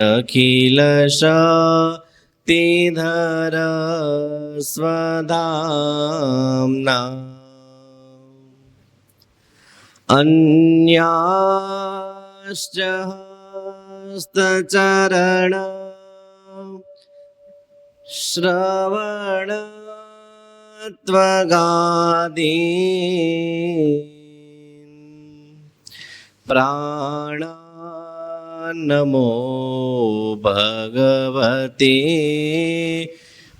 અખિલ શક્તિધર સ્વધામના અન્યાશ્ચ હસ્તચરણ શ્રવણ ત્વગાદી પ્રાણાનમો ભગવતે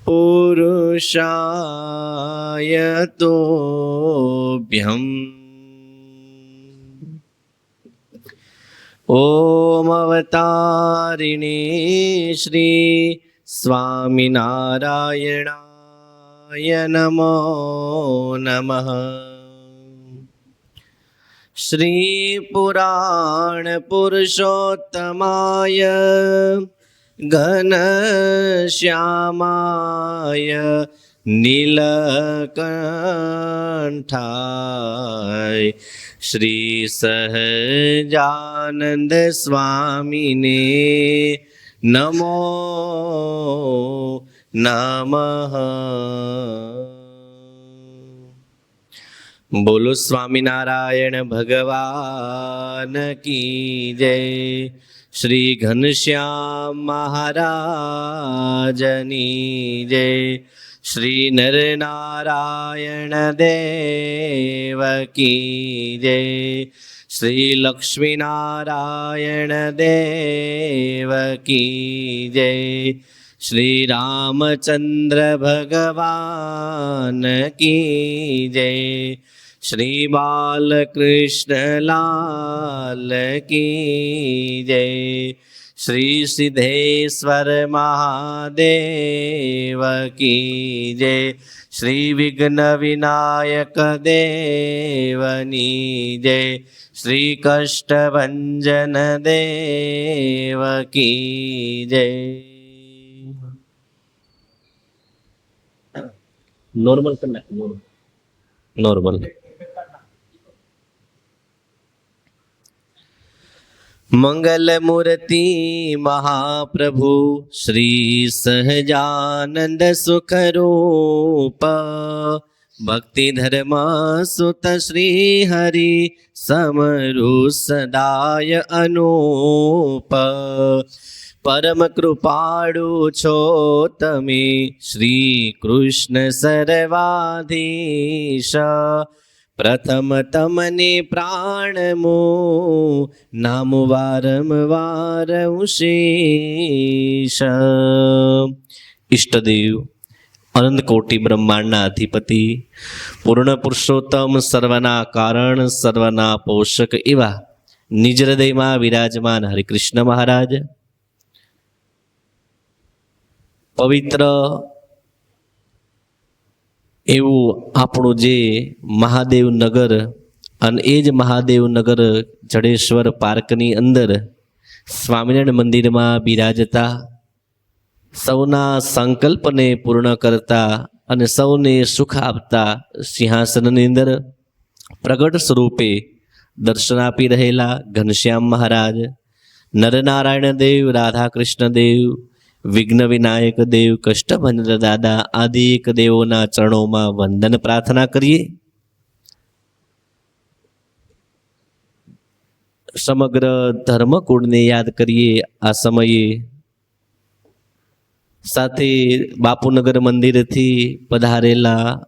પુરુષાય તોભ્યમ. ઓમ અવતારિણી શ્રી સ્વામિનારાયણાય નમો નમઃ. શ્રી પુરાણ પુરુષોત્તમાય ઘનશ્યામાય નીલકંઠાય શ્રી સહજાનંદ સ્વામીને નમો નમઃ. બોલો સ્વામિનારાયણ ભગવાન કી જય. શ્રી ઘનશ્યામ મહારાજની જય. શ્રી નરનારાયણ દેવ કી જય. શ્રી લક્ષ્મીનારાયણ દેવ કી જય. શ્રી રામચંદ્ર ભગવાન કી જય. શ્રી બાલકૃષ્ણ લાલ કી જય. શ્રી સિદ્ધેશ્વર મહાદેવ કી જય. શ્રી વિઘ્ન વિનાયક દેવની જય. શ્રી કષ્ટભંજન દેવ કી જય. नॉर्मल करना है, नॉर्मल. मंगल मूर्ति महाप्रभु श्री सहजानंद सुख रूप भक्ति धर्म सुत श्री हरि समरु सदाय अनूप. परम कृपाळु छो तमे श्री कृष्ण सर्वाधीश. प्रथम तमने प्राणमो नाम वारंवार शेष. इष्टदेव अनंत कोटि ब्रह्मांडना अधिपति पूर्ण पुरुषोत्तम सर्वना कारण सर्वना पोषक एवा निज हृदय में विराजमान हरिकृष्ण महाराज पवित्र એવું આપણું જે મહાદેવ નગર અને એ જ મહાદેવ નગર જડેશ્વર પાર્કની અંદર સ્વામિનારાયણ મંદિરમાં બિરાજતા સૌના સંકલ્પને પૂર્ણ કરતા અને સૌને સુખ આપતા સિંહાસનની અંદર પ્રગટ સ્વરૂપે દર્શન આપી રહેલા ઘનશ્યામ મહારાજ, નરનારાયણ દેવ, રાધાકૃષ્ણ દેવ, વિઘ્ન વિનાયક દેવ, કષ્ટભંજન દાદા આદિ એક દેવોના ચરણોમાં વંદન પ્રાર્થના કરીએ. સમગ્ર ધર્મકુળને યાદ કરીએ આ સમયે. સાથે બાપુનગર મંદિરથી પધારેલા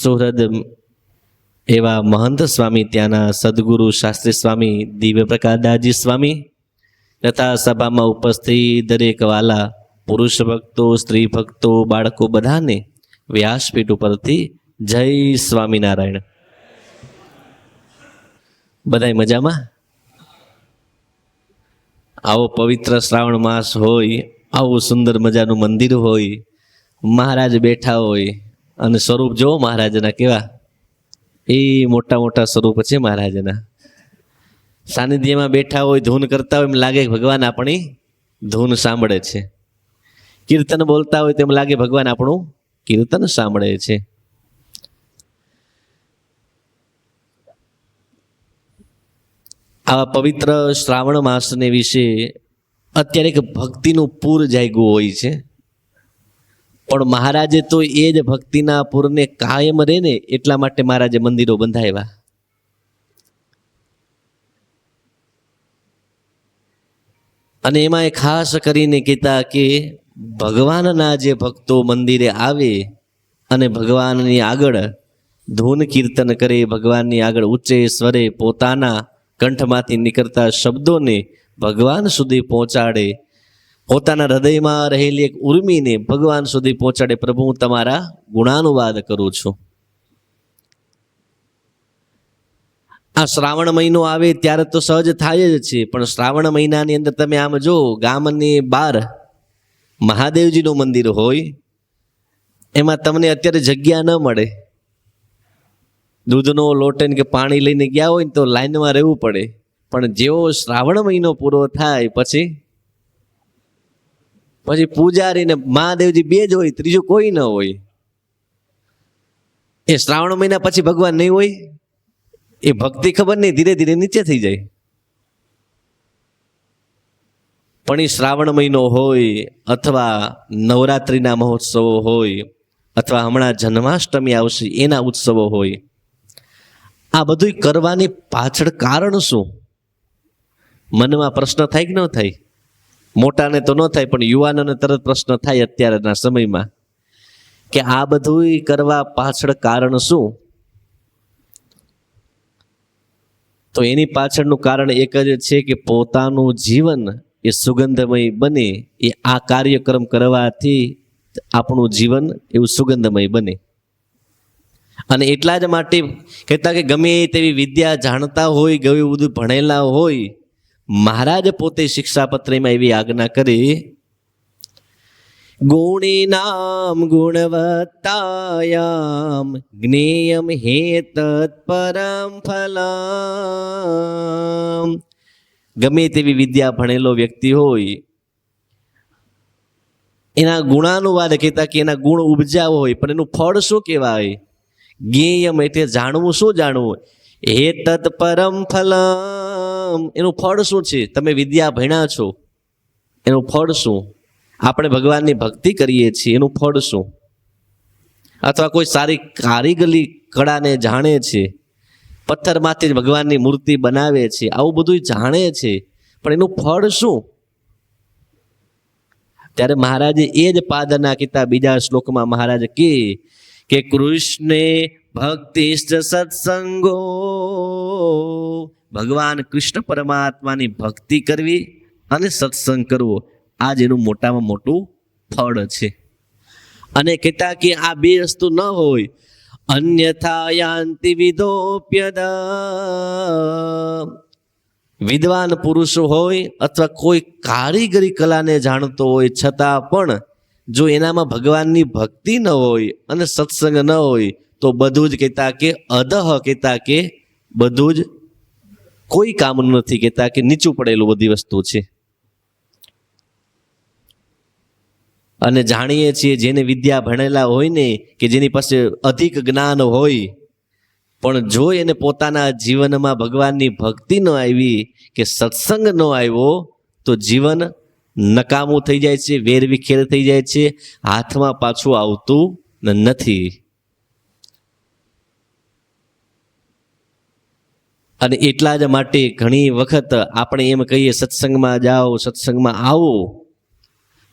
સુહૃદ એવા મહંત સ્વામી, ત્યાંના સદગુરુ શાસ્ત્રી સ્વામી દિવ્ય પ્રકાશદાસજી સ્વામી તથા સભામાં ઉપસ્થિત દરેક વાલા પુરુષ ભક્તો, સ્ત્રી ભક્તો, બાળકો બધાને વ્યાસપીઠ ઉપરથી જય સ્વામિનારાયણ. બધાય મજામાં? આવો પવિત્ર શ્રાવણ માસ હોય, આવું સુંદર મજાનું મંદિર હોય, મહારાજ બેઠા હોય અને સ્વરૂપ જોવો મહારાજના કેવા, એ મોટા મોટા સ્વરૂપ છે મહારાજના. સાનિધ્યમાં બેઠા હોય, ધૂન કરતા હોય, એમ લાગે ભગવાન આપણી ધૂન સાંભળે છે. કીર્તન બોલતા હોય તેમ લાગે ભગવાન આપણું કીર્તન સાંભળે છે. આવા પવિત્ર શ્રાવણ માસને વિશે અત્યારે એક ભક્તિનું પૂર જાગ્યું હોય છે, પણ મહારાજે તો એ જ ભક્તિના પૂરને કાયમ રહે ને એટલા માટે મહારાજે મંદિરો બંધાવ્યા. અને એમાં એ ખાસ કરીને કહેતા કે ભગવાનના જે ભક્તો મંદિરે આવે અને ભગવાનની આગળ ધૂન કીર્તન કરે, ભગવાનની આગળ ઊંચે સ્વરે પોતાના કંઠમાંથી નીકળતા શબ્દોને ભગવાન સુધી પહોંચાડે, પોતાના હૃદયમાં રહેલી એક ઉર્મિને ભગવાન સુધી પહોંચાડે, પ્રભુ હું તમારા ગુણાનુવાદ કરું છું. આ શ્રાવણ મહિનો આવે ત્યારે તો સહજ થાય જ છે, પણ શ્રાવણ મહિનાની અંદર તમે આમ જો ગામની બહાર મહાદેવજીનું મંદિર હોય, એમાં તમને અત્યારે જગ્યા ન મળે. દૂધનો લોટન કે પાણી લઈને ગયા હોય ને તો લાઈનમાં રહેવું પડે, પણ જેવો શ્રાવણ મહિનો પૂરો થાય પછી પૂજારી ને મહાદેવજી બે જ હોય, ત્રીજું કોઈ ન હોય. એ શ્રાવણ મહિના પછી ભગવાન નહીં હોય, એ ભક્તિ ખબર નહીં ધીરે ધીરે નીચે થઈ જાય. પણ એ શ્રાવણ મહિનો હોય અથવા નવરાત્રિના મહોત્સવો હોય અથવા હમણાં જન્માષ્ટમી આવશે એના ઉત્સવો હોય, આ બધું કરવાની પાછળ કારણ શું? મનમાં પ્રશ્ન થાય કે ન થાય? મોટાને તો ન થાય, પણ યુવાનોને તરત પ્રશ્ન થાય અત્યારના સમયમાં કે આ બધું કરવા પાછળ કારણ શું? તો એની પાછળનું કારણ એક જ છે કે પોતાનું જીવન એ સુગંધમય બને, એ આ કાર્યક્રમ કરવાથી આપણું જીવન એવું સુગંધમય બને. અને એટલા જ માટે કહેતા કે ગમે તેવી વિદ્યા જાણતા હોય, ગમે બધું ભણેલા હોય, મહારાજ પોતે શિક્ષાપત્રમાં એવી આજ્ઞા કરી, ગુણીનામ ગુણવત્તાયામ જ્ઞેયમ હેતત પરમ ફલમ. ગમે તેવી વિદ્યા ભણેલો વ્યક્તિ હોય, એના ગુણાનુવાદ કહેતા કે એના ગુણ ઉપજાવો હોય, પણ એનું ફળ શું કહેવાય? જ્ઞેયમ એટલે જાણવું. શું જાણવું? હેતત પરમ ફલમ. એનું ફળ શું છે? તમે વિદ્યા ભણ્યા છો, એનું ફળ શું? આપણે ભગવાનની ભક્તિ કરીએ છીએ, એનું ફળ શું? અથવા કોઈ સારી કારીગરી કળાને જાણે છે, પથ્થરમાંથી જ ભગવાનની મૂર્તિ બનાવે છે, આવું બધું જાણે છે, પણ એનું ફળ શું? ત્યારે મહારાજે એ જ પાદના કીધા. બીજા શ્લોકમાં મહારાજ કે કૃષ્ણે ભક્તિશ્ચ સત્સંગો, ભગવાન કૃષ્ણ પરમાત્માની ભક્તિ કરવી અને સત્સંગ કરવો, આ જ એનું મોટામાં મોટું ફળ છે. અને કહેતા કે આ બે વસ્તુ ન હોય, અન્યથા યાન્તિ વિદોપ્યદા. વિદ્વાન પુરુષ હોય અથવા કોઈ કારીગરી કલાને જાણતો હોય, છતાં પણ જો એનામાં ભગવાનની ભક્તિ ન હોય અને સત્સંગ ન હોય તો બધું જ કહેતા કે અધહ, કહેતા કે બધું જ કોઈ કામનું નથી, કહેતા કે નીચું પડેલું બધી વસ્તુ છે. અને જાણીએ છીએ જેને વિદ્યા ભણેલા હોય ને, કે જેની પાસે અધિક જ્ઞાન હોય, પણ જો એને પોતાના જીવનમાં ભગવાનની ભક્તિ ન આવી કે સત્સંગ ન આવ્યો તો જીવન નકામું થઈ જાય છે, વેરવિખેર થઈ જાય છે, હાથમાં પાછું આવતું નથી. અને એટલા જ માટે ઘણી વખત આપણે એમ કહીએ સત્સંગમાં જાઓ, સત્સંગમાં આવો.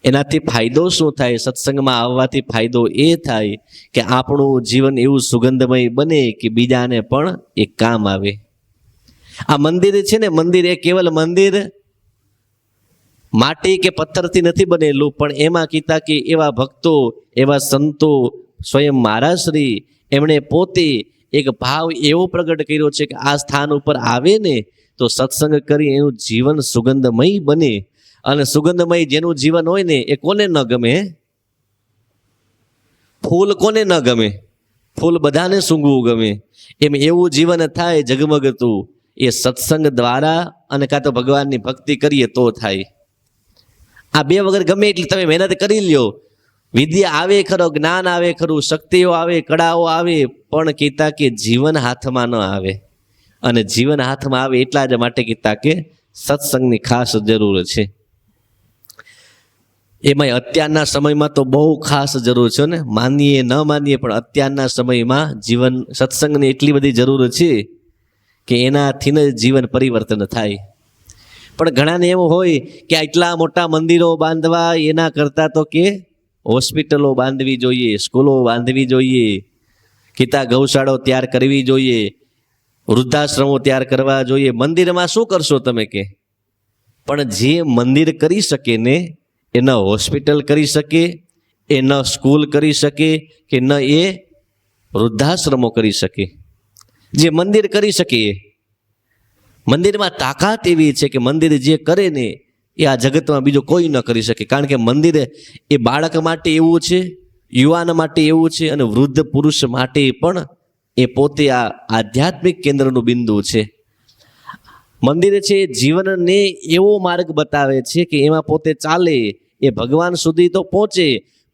એનાથી ફાયદો શું થાય? સત્સંગમાં આવવાથી ફાયદો એ થાય કે આપણું જીવન એવું સુગંધમય બને કે બીજાને પણ એ કામ આવે. આ મંદિર છે ને, મંદિર એ કેવલ મંદિર માટી કે પથ્થરથી નથી બનેલું, પણ એમાં કીધા કે એવા ભક્તો, એવા સંતો, સ્વયં મહારાજ શ્રી એમણે પોતે એક ભાવ એવો પ્રગટ કર્યો છે કે આ સ્થાન ઉપર આવે ને તો સત્સંગ કરી એનું જીવન સુગંધમય બને. અને સુગંધમય જેનું જીવન હોય ને એ કોને ન ગમે? ફૂલ કોને ન ગમે? ફૂલ બધાને સૂંઘવું ગમે. એમ એવું જીવન થાય ઝગમગતું, એ સત્સંગ દ્વારા અને કાં તો ભગવાનની ભક્તિ કરીએ તો થાય. આ બે વગર ગમે એટલી તમે મહેનત કરી લ્યો, વિદ્યા આવે ખરો, જ્ઞાન આવે ખરું, શક્તિઓ આવે, કળાઓ આવે, પણ કીધા કે જીવન હાથમાં ન આવે. અને જીવન હાથમાં આવે એટલા જ માટે કીધા કે સત્સંગની ખાસ જરૂર છે. એમાંય અત્યારના સમયમાં તો બહુ ખાસ જરૂર છે ને, માનીએ ન માનીએ પણ અત્યારના સમયમાં જીવન સત્સંગની એટલી બધી જરૂર છે કે એનાથી જ જીવન પરિવર્તન થાય. પણ ઘણાને એવું હોય કે એટલા મોટા મંદિરો બાંધવા એના કરતાં તો કે હોસ્પિટલો બાંધવી જોઈએ, સ્કૂલો બાંધવી જોઈએ, ગીતા ગૌશાળાઓ તૈયાર કરવી જોઈએ, વૃદ્ધાશ્રમો તૈયાર કરવા જોઈએ. મંદિરમાં શું કરશો તમે કે? પણ જે મંદિર કરી શકે ને એ ન હોસ્પિટલ કરી શકે, એ ન સ્કૂલ કરી શકે, કે ન એ વૃદ્ધાશ્રમો કરી શકે. જે મંદિર કરી શકે, મંદિરમાં તાકાત એવી છે કે મંદિર જે કરે ને એ આ જગતમાં બીજો કોઈ ન કરી શકે. કારણ કે મંદિર એ બાળક માટે એવું છે, યુવાન માટે એવું છે, અને વૃદ્ધ પુરુષ માટે પણ એ પોતે આ આધ્યાત્મિક કેન્દ્રનું બિંદુ છે. મંદિર છે જીવનને એવો માર્ગ બતાવે છે કે એમાં પોતે ચાલે, એ ભગવાન સુધી તો પહોંચે,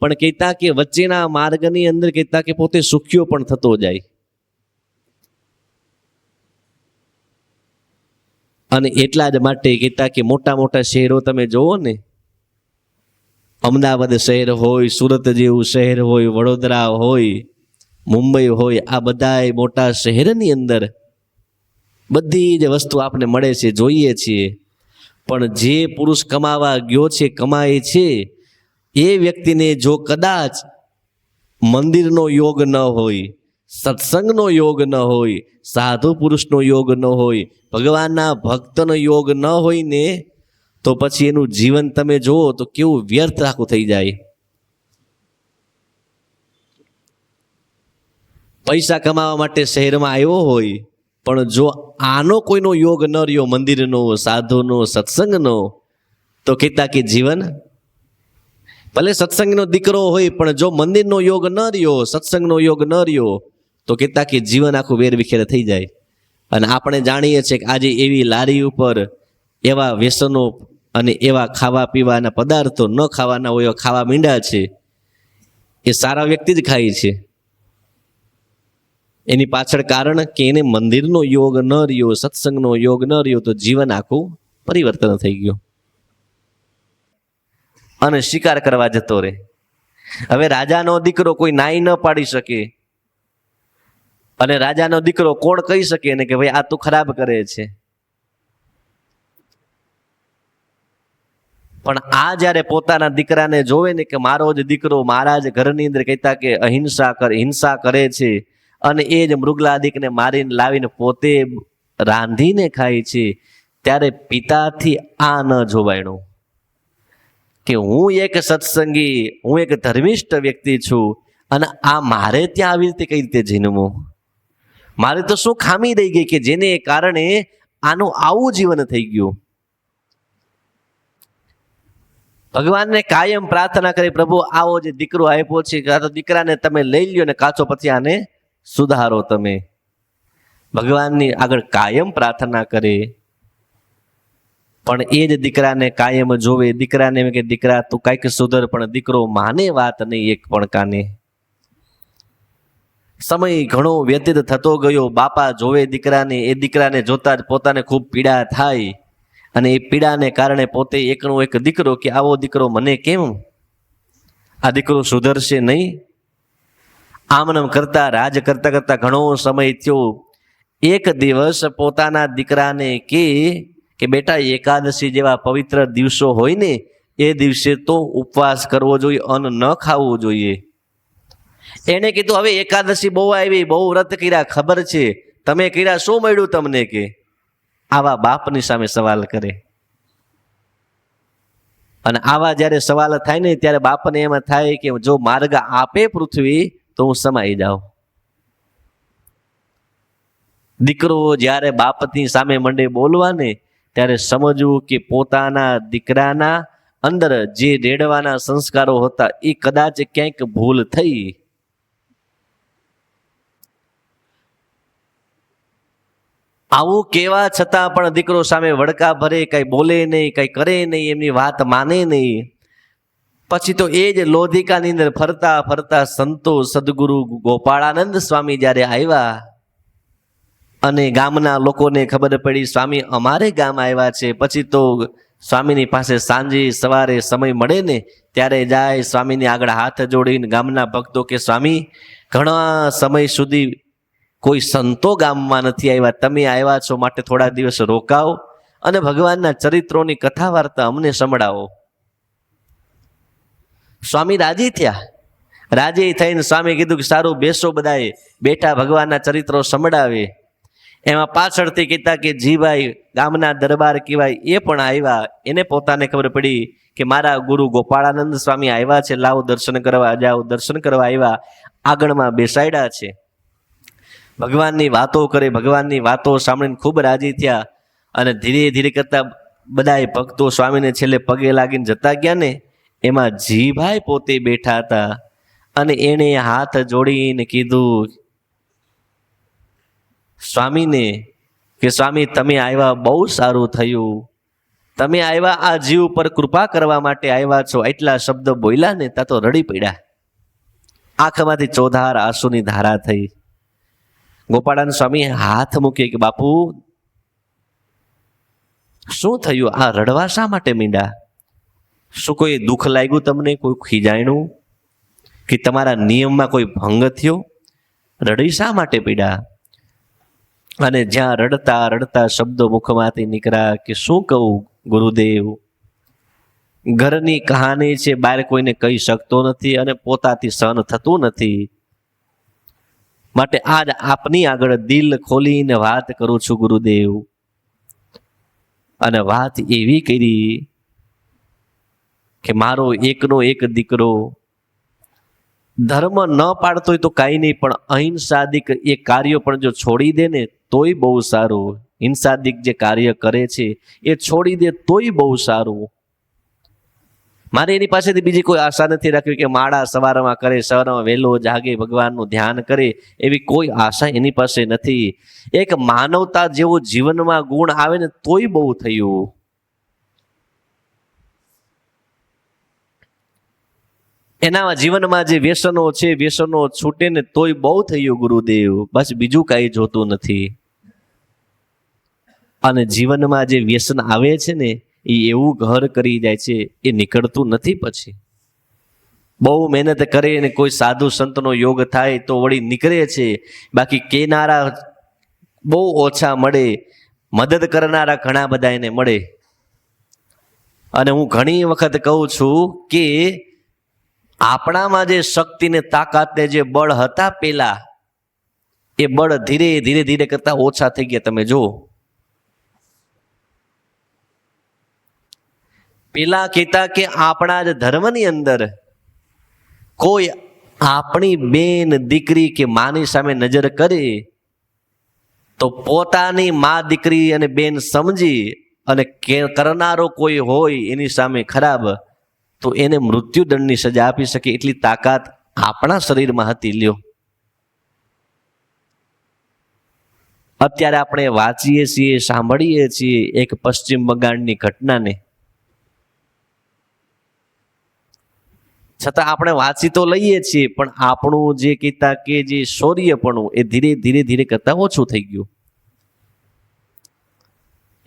પણ કહેતા કે વચ્ચેના માર્ગની અંદર કહેતા કે પોતે સુખ્યો પણ થતો જાય. અને એટલા જ માટે કહેતા કે મોટા મોટા શહેરો તમે જોવો ને, અમદાવાદ શહેર હોય, સુરત જેવું શહેર હોય, વડોદરા હોય, મુંબઈ હોય, આ બધા મોટા શહેરની અંદર બધી જ વસ્તુ આપણે મળે છે, જોઈએ છીએ. પણ જે પુરુષ કમાવા ગયો છે, કમાય છે, એ વ્યક્તિને જો કદાચ મંદિરનો યોગ ન હોય, સત્સંગનો યોગ ન હોય, સાધુ પુરુષનો યોગ ન હોય, ભગવાનના ભક્તનો યોગ ન હોય ને, તો પછી એનું જીવન તમે જુઓ તો કેવું વ્યર્થ આખું થઈ જાય. પૈસા કમાવા માટે શહેરમાં આવ્યો હોય, પણ જો આનો કોઈનો યોગ ન રહ્યો, મંદિરનો, સાધુનો, સત્સંગનો, તો કહેતા કે જીવન ભલે સત્સંગનો દીકરો હોય, પણ જો મંદિરનો યોગ ન રહ્યો, સત્સંગનો યોગ ન રહ્યો, તો કહેતા કે જીવન આખું વેરવિખેર થઈ જાય. અને આપણે જાણીએ છીએ કે આજે એવી લારી ઉપર એવા વ્યસનો અને એવા ખાવા પીવાના પદાર્થો ન ખાવાના હોય એવા ખાવા માંડ્યા છે. એ સારા વ્યક્તિ જ ખાય છે. એની પાછળ કારણ કે એને મંદિરનો યોગ ન રહ્યો, સત્સંગનો યોગ ન રહ્યો, તો જીવન આખું પરિવર્તન થઈ ગયું અને શિકાર કરવા જતો રહે. હવે રાજાનો દીકરો કોઈ નાઈ ન પાડી શકે, અને રાજાનો દીકરો કોણ કહી શકે ને કે ભાઈ આ તું ખરાબ કરે છે. પણ આ જ્યારે પોતાના દીકરાને જોવે ને કે મારો જ દીકરો મારા જ ઘરની અંદર કહેતા કે હિંસા કરે છે, અને એ જ મૃગલાદિકને મારીને લાવીને પોતે રાંધીને ખાય છે, ત્યારે પિતાથી આ ન જોવાયણું કે હું એક સત્સંગી, હું એક ધર્મિષ્ઠ વ્યક્તિ છું, અને આ મારે ત્યાં આવી રીતે કઈ રીતે જન્મવું? મારે તો શું ખામી રહી ગઈ કે જેને કારણે આનું આવું જીવન થઈ ગયું? ભગવાનને કાયમ પ્રાર્થના કરી, પ્રભુ આવો જે દીકરો આપ્યો છે, કાં તો દીકરાને તમે લઈ લ્યો ને કાચો પછી આને સુધારો તમે. ભગવાનની આગળ કાયમ પ્રાર્થના કરે, પણ એ જ દીકરાને કાયમ જોવે. દીકરાને કે દીકરા તું કાંઈક સુધર, પણ દીકરો માને વાત નહીં એક પણ કાને. સમય ઘણો વ્યતીત થતો ગયો. બાપા જોવે દીકરાને, એ દીકરાને જોતા જ પોતાને ખૂબ પીડા થાય, અને એ પીડાને કારણે પોતે એકનો એક દીકરો કે આવો દીકરો મને કેમ, આ દીકરો સુધરશે નહીં. આમનામ કરતા રાજ કરતા કરતા ઘણો સમય થયો. એક દિવસ પોતાના દીકરાને કે બેટા એકાદશી જેવા પવિત્ર દિવસો હોય ને, એ દિવસે તો ઉપવાસ કરવો જોઈએ, અન્ન ન ખાવું જોઈએ. એને કીધું હવે એકાદશી બહુ આવી, બહુ વ્રત કર્યા, ખબર છે તમે કર્યા, શું મળ્યું તમને? કે આવા બાપની સામે સવાલ કરે. અને આવા જ્યારે સવાલ થાય ને ત્યારે બાપને એમાં થાય કે જો માર્ગ આપે પૃથ્વી તો હું સમાઈ જાઉં. દીકરો જ્યારે બાપની સામે મંડે બોલવા ને ત્યારે સમજવું કે પોતાના દીકરાના અંદર જે રેડવાના સંસ્કારો હતા એ કદાચ ક્યાંક ભૂલ થઈ. આવું કેવા છતાં પણ દીકરો સામે વડકા ભરે, કઈ બોલે નહીં, કઈ કરે નહીં, એમની વાત માને નહીં. પછી તો એ જ લોધિકાની અંદર ફરતા ફરતા સંતો સદગુરુ ગોપાળાનંદ સ્વામી જ્યારે આવ્યા અને ગામના લોકોને ખબર પડી સ્વામી અમારે ગામ આવ્યા છે, પછી તો સ્વામીની પાસે સાંજે સવારે સમય મળે ને ત્યારે જાય, સ્વામીની આગળ હાથ જોડીને ગામના ભક્તો કે સ્વામી, ઘણા સમય સુધી કોઈ સંતો ગામમાં નથી આવ્યા, તમે આવ્યા છો માટે થોડા દિવસ રોકાઓ અને ભગવાનના ચરિત્રોની કથા વાર્તા અમને સંભળાવો. સ્વામી રાજી થયા. રાજી થઈને સ્વામી કીધું કે સારું, બેસો. બધાએ બેઠા, ભગવાનના ચરિત્રો સંભળાવે. એમાં પાછળથી કહેતા કે જીભાઈ ગામના દરબાર કહેવાય એ પણ આવ્યા. એને પોતાને ખબર પડી કે મારા ગુરુ ગોપાળાનંદ સ્વામી આવ્યા છે, લાવો દર્શન કરવા જાઓ. દર્શન કરવા આવ્યા, આગળમાં બેસાડ્યા છે, ભગવાનની વાતો કરે. ભગવાનની વાતો સાંભળીને ખૂબ રાજી થયા અને ધીરે ધીરે કરતા બધાએ ભક્તો સ્વામીને છેલ્લે પગે લાગીને જતા ગયા ને, એમાં જીભાઈ પોતે બેઠા હતા અને એણે હાથ જોડીને કીધું સ્વામીને કે સ્વામી, તમે આવ્યા બહુ સારું થયું, તમે આવ્યા આ જીવ પર કૃપા કરવા માટે આવ્યા છો. એટલા શબ્દ બોલ્યા ને ત્યાં તો રડી પડ્યા. આંખમાંથી ચોધાર આંસુની ધારા થઈ. ગોપાળાનંદ સ્વામી હાથ મૂકે કે બાપુ શું થયું? આ રડવા શા માટે મીંડા? શું કોઈ દુઃખ લાગ્યું તમને? કોઈ ખીજાયણું કે તમારા નિયમમાં કોઈ ભંગ થયો? રડી શા માટે પીડા? અને જ્યાં રડતા રડતા શબ્દો મુખમાંથી નીકળ્યા કે શું કહું ગુરુદેવ, ઘરની કહાની છે, બહાર કોઈને કહી શકતો નથી અને પોતાથી સહન થતું નથી, માટે આજ આપની આગળ દિલ ખોલીને વાત કરું છું ગુરુદેવ. અને વાત એવી કરી કે મારો એકનો એક દીકરો ધર્મ ન પાડતો હોય તો કાંઈ નહીં, પણ અહિંસાદિક એ કાર્યો પણ જો છોડી દે ને તોય બહુ સારું. હિંસાદિક જે કાર્ય કરે છે એ છોડી દે તોય બહુ સારું. મારે એની પાસેથી બીજી કોઈ આશા નથી રાખવી કે માળા સવારમાં કરે, સવારમાં વહેલો જાગે, ભગવાનનું ધ્યાન કરે, એવી કોઈ આશા એની પાસે નથી. એક માનવતા જેવો જીવનમાં ગુણ આવે ને તોય બહુ થયું. એના જીવનમાં જે વ્યસનો છે, વ્યસનો છૂટે ને તોય બહુ થયું ગુરુદેવ. બસ બીજું કાંઈ જોતું નથી. અને જીવનમાં જે વ્યસન આવે છે ને એ એવું ઘર કરી જાય છે, એ નીકળતું નથી. પછી બહુ મહેનત કરે ને કોઈ સાધુ સંતનો યોગ થાય તો વળી નીકળે છે, બાકી કેનારા બહુ ઓછા મળે, મદદ કરનારા ઘણા બધા એને મળે. અને હું ઘણી વખત કહું છું કે આપણામાં જે શક્તિ ને તાકાત ને જે બળ હતા પેલા, એ બળ ધીરે ધીરે ધીરે કરતા ઓછા થઈ ગયા. તમે જો પેલા કહેતા કે આપણા જ ધર્મની અંદર કોઈ આપણી બેન દીકરી કે માની સામે નજર કરે તો પોતાની મા દીકરી અને બેન સમજી અને કરનારો કોઈ હોય એની સામે ખરાબ તો એને મૃત્યુદંડની સજા આપી શકે એટલી તાકાત આપણા શરીરમાં હતી. લ્યો, અત્યારે આપણે વાંચીએ છીએ, સાંભળીએ છીએ એક પશ્ચિમ બંગાળની ઘટનાને, છતાં આપણે વાંચી તો લઈએ છીએ પણ આપણું જે કહેતા કે જે શૌર્યપણું એ ધીરે ધીરે ધીરે કરતા ઓછું થઈ ગયું.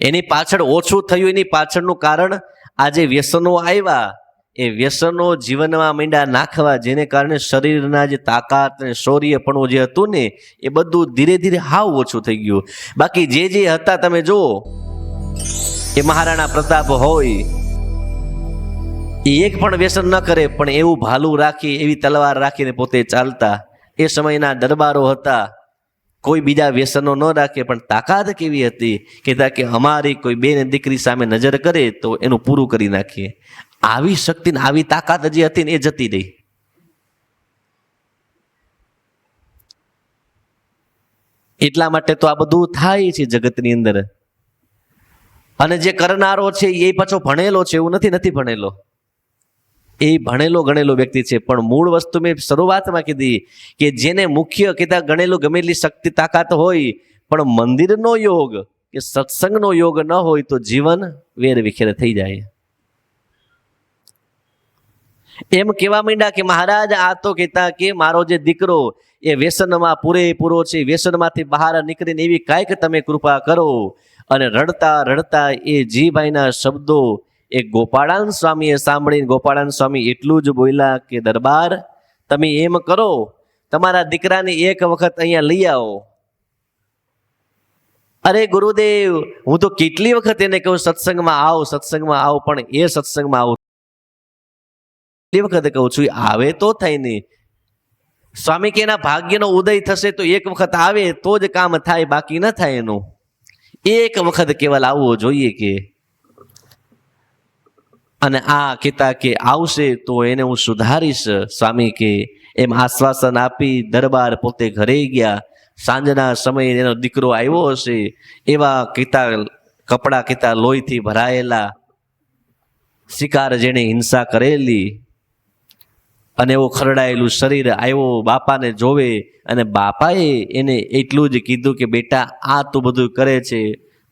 એની પાછળ ઓછું થયું, એની પાછળનું કારણ આ જે વ્યસનો આવ્યા એ વ્યસનો જીવનમાં માંડ્યા નાખવા, જેને કારણે શરીરના જે તાકાત અને શૌર્યપણું જે હતું ને એ બધું ધીરે ધીરે હાવ ઓછું થઈ ગયું. બાકી જે જે હતા તમે જુઓ, એ મહારાણા પ્રતાપ હોય એ એક પણ વ્યસન ન કરે પણ એવું ભાલું રાખી, એવી તલવાર રાખીને પોતે ચાલતા. એ સમયના દરબારો હતા, કોઈ બીજા વ્યસનો ન રાખે પણ તાકાત કેવી હતી કહેતા કે અમારી કોઈ બેન દીકરી સામે નજર કરે તો એનું પૂરું કરી નાખીએ. આવી શક્તિ ને આવી તાકાત જે હતી ને એ જતી રહી. એટલા માટે તો આ બધું થાય છે જગતની અંદર. અને જે કરનારો છે એ પાછો ભણેલો છે એવું નથી ભણેલો, એ ભણેલો ગણેલો વ્યક્તિ છે. પણ મૂળ વસ્તુ મેં શરૂઆતમાં કીધી કે જેને મુખ્ય કીધા ગણેલું ગમે એટલી શક્તિ તાકાત હોય પણ મંદિરનો યોગ કે સત્સંગનો યોગ ન હોય તો જીવન વેર વિખેર થઈ જાય. એમ કહેવા માંડ્યા કે મહારાજ આ તો કહેતા કે મારો જે દીકરો એ વ્યસનમાં પૂરેપૂરો છે, વ્યસનમાંથી બહાર નીકળીને એવી કાંઈક તમે કૃપા કરો. અને રડતા રડતા એ જીભાઈના શબ્દો એ ગોપાળાનંદ સ્વામીએ સાંભળીને ગોપાળાનંદ સ્વામી એટલું જ બોલ્યા કે દરબાર, તમે એમ કરો, તમારા દીકરાને એક વખત અહીંયા લઈ આવો. અરે ગુરુદેવ, હું તો કેટલી વખત એને કહું સત્સંગમાં આવ, પણ એ સત્સંગમાં આવું કેટલી વખત કહું છું, આવે તો થાય નહીં. સ્વામી કે એના ભાગ્યનો ઉદય થશે તો એક વખત આવે તો જ કામ થાય, બાકી ન થાય એનું. એક વખત કેવલ આવવો જોઈએ કે. અને આ કહેતા કે આવશે તો એને હું સુધારીશ. સ્વામી કે એમ આશ્વાસન આપી દરબાર પોતે ઘરે ગયા. સાંજના સમયે એનો દીકરો આવ્યો હશે, એવા કપડા કીતા લોહીથી ભરાયેલા, શિકાર જેને હિંસા કરેલી, અને એવું ખરડાયેલું શરીર આવ્યો બાપાને જોવે. અને બાપાએ એને એટલું જ કીધું કે બેટા, આ તું બધું કરે છે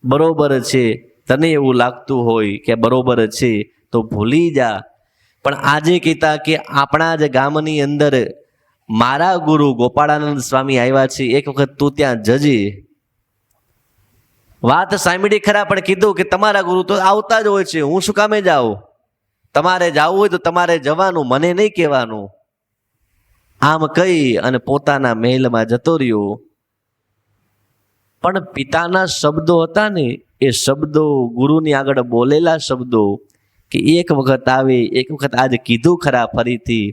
બરોબર છે, તને એવું લાગતું હોય કે બરોબર છે તો ભૂલી જા. પણ આજે કહેતા કે આપણા જ ગામની અંદર મારા ગુરુ ગોપાળાનંદ સ્વામી આવ્યા છે, એક વખત તું ત્યાં જજે. વાત સાંભળી ખરા, પણ કીધું કે તમારા ગુરુ તો આવતા જ હોય છે, હું શું કામે જાઉં? તમારે જવું હોય તો તમારે જવાનું, મને નહીં કહેવાનું. આમ કહી અને પોતાના મહેલમાં જતો રહ્યો. પણ પિતાના શબ્દો હતા ને, એ શબ્દો ગુરુની આગળ બોલેલા શબ્દો, કે એક વખત આવે, એક વખત આજે કીધું ખરા ફરીથી,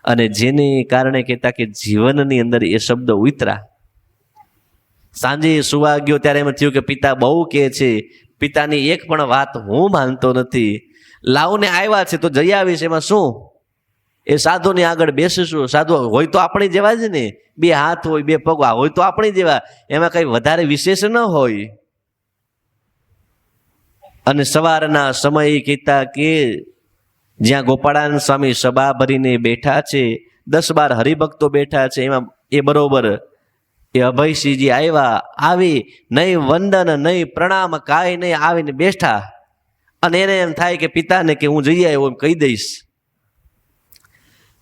અને જેને કારણે કહેતા કે જીવનની અંદર એ શબ્દ ઉતરા. સાંજે સુવા ગયો ત્યારે એમ થયું કે પિતા બહુ કહે છે, પિતાની એક પણ વાત હું માનતો નથી. લાવને આવ્યા છે તો જઈ આવીશ, એમાં શું? એ સાધુની આગળ બેસીશું. સાધુ હોય તો આપણી જેવા જ ને, બે હાથ હોય, બે પગ હોય તો આપણી જેવા, એમાં કઈ વધારે વિશેષ ન હોય. અને સવારના સમયે કહેતા કે જ્યાં ગોપાળાનંદ સ્વામી સભા ભરીને બેઠા છે, 10-12 હરિભક્તો બેઠા છે, એમાં એ બરોબર એ અભયસિંહજી આવી નહીં વંદન નહીં પ્રણામ કાંઈ નહીં, આવીને બેઠા. અને એને એમ થાય કે પિતાને કે હું જઈ આવ્યો એમ કહી દઈશ.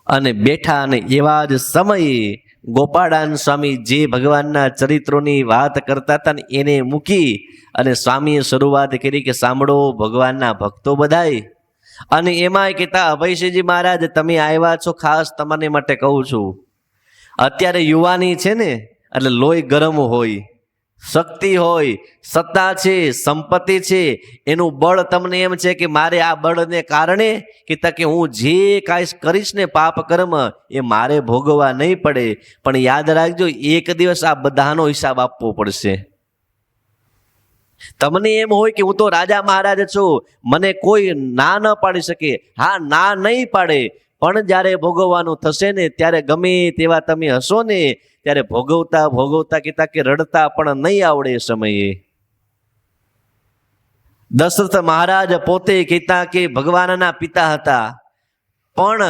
અને બેઠા, અને એવા જ સમયે ગોપાળાનંદ સ્વામી જે ભગવાનના ચરિત્રોની વાત કરતા હતા ને એને મૂકી અને સ્વામીએ શરૂઆત કરી કે સાંભળો ભગવાનના ભક્તો બધાય. અને એમાંય કહેતા અભયસિંહજી મહારાજ, તમે આવ્યા છો ખાસ તમને માટે કહું છું. અત્યારે યુવાની છે ને, એટલે લોહી ગરમ હોય, શક્તિ હોય, સત્તા છે, સંપત્તિ છે, એનું બળ તમને એમ છે કે મારે આ બળને કારણે કહેતા કે હું જે કાંઈ કરીશ ને પાપ કર્મ એ મારે ભોગવવા નહીં પડે. પણ યાદ રાખજો, એક દિવસ આ બધાનો હિસાબ આપવો પડશે. તમને એમ હોય કે હું તો રાજા મહારાજ છું, મને કોઈ ના ન પાડી શકે. હા, ના નહીં પાડે, પણ જ્યારે ભોગવવાનું થશે ને ત્યારે ગમે તેવા તમે હશો ને, ત્યારે ભોગવતા કહેતા કે રડતા પણ નહીં આવડે. એ સમયે દશરથ મહારાજ પોતે કહેતા કે ભગવાનના પિતા હતા, પણ